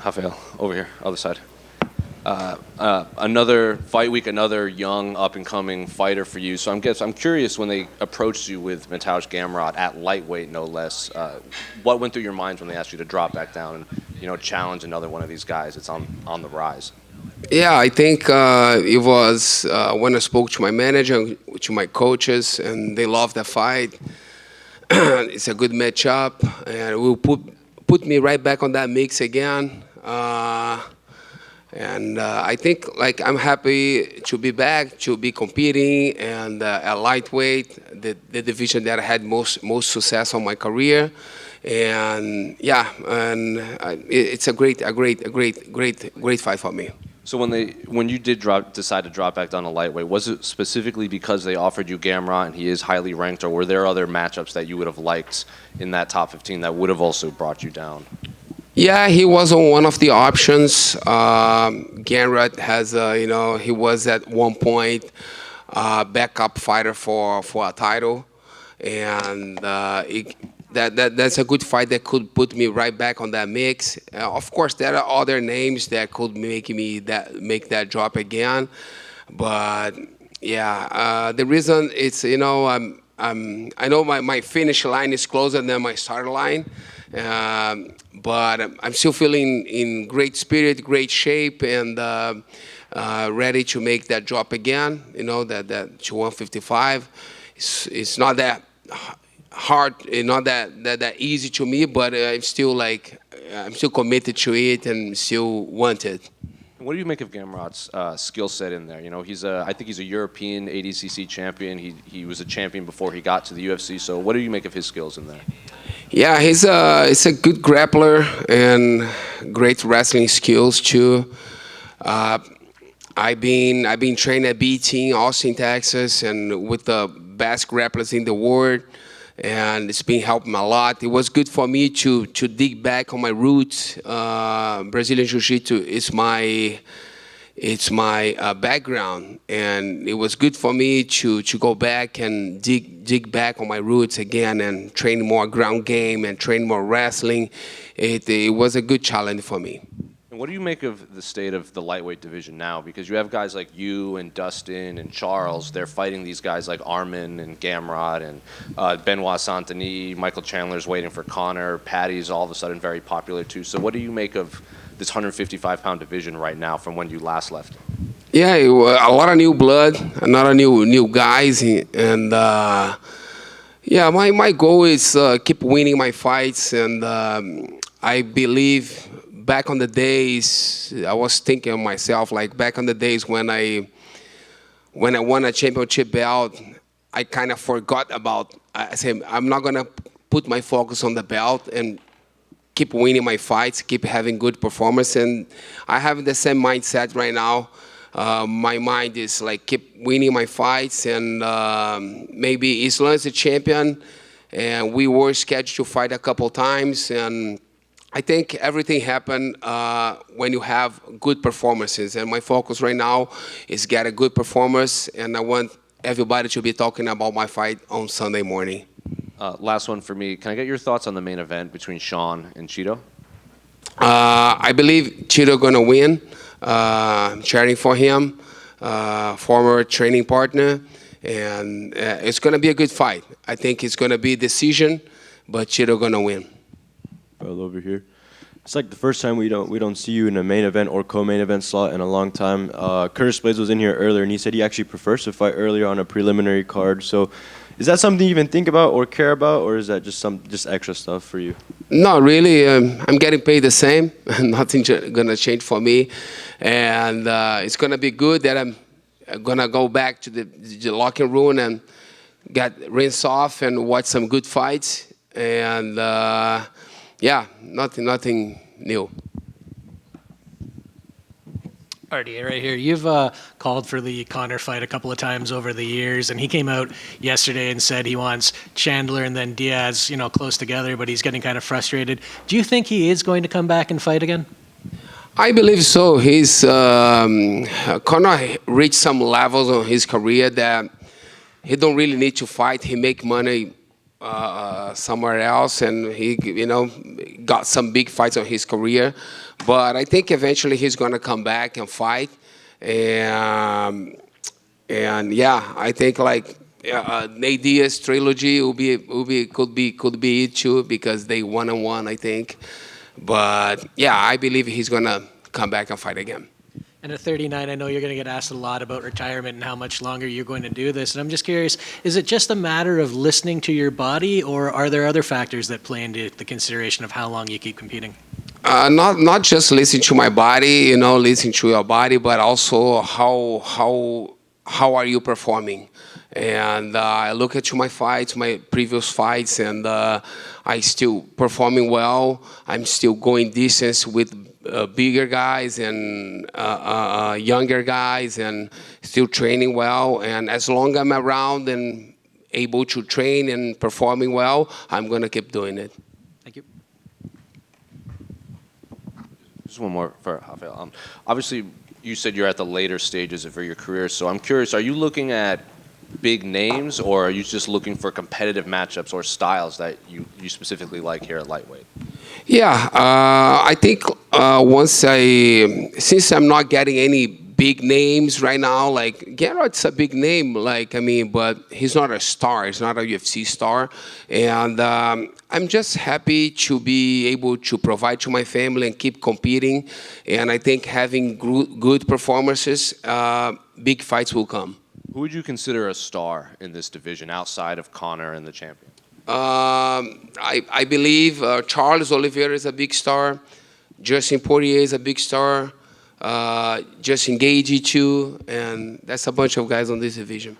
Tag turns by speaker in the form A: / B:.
A: Rafael, over here, other side. Another fight week, another young, up-and-coming fighter for you. So I'm curious, when they approached you with Mateusz Gamrot at lightweight, no less, what went through your minds when they asked you to drop back down and challenge another one of these guys that's on the rise?
B: Yeah, I think it was when I spoke to my manager, to my coaches, and they loved the fight. It's a good matchup, and it will put me right back on that mix again. And I think I'm happy to be back, to be competing, and at lightweight, the division that I had most success on my career. And yeah, and it's a great fight for me.
A: So when you did decide to drop back down to lightweight, was it specifically because they offered you Gamrot and he is highly ranked, or were there other matchups that you would have liked in that top 15 that would have also brought you down?
B: Yeah, he was on one of the options. Gamrot has, he was at one point backup fighter for a title, and that's a good fight that could put me right back on that mix. Of course, there are other names that could make that drop again, but yeah, the reason it's I know my finish line is closer than my start line. But I'm still feeling in great spirit, great shape, and ready to make that drop again. That to 155. It's not that hard, not that easy to me, but I'm still committed to it and still want it.
A: What do you make of Gamrot's skill set in there? I think he's a European ADCC champion. He was a champion before he got to the UFC. So what do you make of his skills in there?
B: Yeah, he's a good grappler and great wrestling skills too. I've been trained at B Team, Austin, Texas, and with the best grapplers in the world, and it's been helping a lot. It was good for me to dig back on my roots. Brazilian Jiu-Jitsu is my background, and it was good for me to go back and dig back on my roots again and train more ground game and train more wrestling. It was a good challenge for me.
A: And what do you make of the state of the lightweight division now? Because you have guys like you and Dustin and Charles. They're fighting these guys like Armin and Gamrot and Benoit Saint-Denis. Michael Chandler's waiting for Conor. Patty's all of a sudden very popular too. So what do you make of this 155-pound division right now from when you last left?
B: Yeah, a lot of new blood, a lot of new guys, and yeah, my goal is keep winning my fights, and I believe back on the days I was thinking of myself, like back on the days when I won a championship belt, I kind of forgot about. I said I'm not gonna put my focus on the belt and keep winning my fights, keep having good performance, and I have the same mindset right now. My mind is like keep winning my fights, and maybe Islam is a champion, and we were scheduled to fight a couple times, and I think everything happened when you have good performances, and my focus right now is get a good performance, and I want everybody to be talking about my fight on Sunday morning.
A: Last one for me. Can I get your thoughts on the main event between Sean and Cheeto?
B: I believe Cheeto gonna win. Cheering for him, former training partner, and it's gonna be a good fight. I think it's gonna be a decision, but Cheeto gonna win.
C: Well, over here. It's like the first time we don't see you in a main event or co-main event slot in a long time. Curtis Blades was in here earlier, and he said he actually prefers to fight earlier on a preliminary card. So, is that something you even think about or care about, or is that just extra stuff for you?
B: No, really. I'm getting paid the same. Nothing's gonna change for me, and it's gonna be good that I'm gonna go back to the locker room and get rinse off and watch some good fights. And yeah, nothing new.
D: RDA right here. You've called for the Conor fight a couple of times over the years, and he came out yesterday and said he wants Chandler and then Diaz, close together, but he's getting kind of frustrated. Do you think he is going to come back and fight again?
B: I believe so. Conor reached some levels on his career that he don't really need to fight. He make money somewhere else, and he got some big fights on his career. But I think eventually he's going to come back and fight. And yeah, I think like Nate Diaz trilogy could be it too, because they 1-on-1, I think. But yeah, I believe he's gonna come back and fight again.
D: And at 39, I know you're going to get asked a lot about retirement and how much longer you're going to do this. And I'm just curious, is it just a matter of listening to your body, or are there other factors that play into the consideration of how long you keep competing?
B: Not just listening to my body, listening to your body, but also how are you performing? And I look at my fights, my previous fights, and I still performing well. I'm still going distance with bigger guys and younger guys, and still training well. And as long as I'm around and able to train and performing well, I'm gonna keep doing it.
D: Thank you.
A: Just one more for Rafael. Obviously, you said you're at the later stages of your career, so I'm curious, are you looking at big names, or are you just looking for competitive matchups or styles that you specifically like here at lightweight?
B: Yeah, I think since I'm not getting any big names right now, like Gamrot's a big name, but he's not a star. He's not a UFC star, and I'm just happy to be able to provide to my family and keep competing. And I think having good performances, big fights will come.
A: Who would you consider a star in this division outside of Conor and the champion?
B: I believe Charles Oliveira is a big star. Justin Poirier is a big star. Justin Gagey too, and that's a bunch of guys on this division.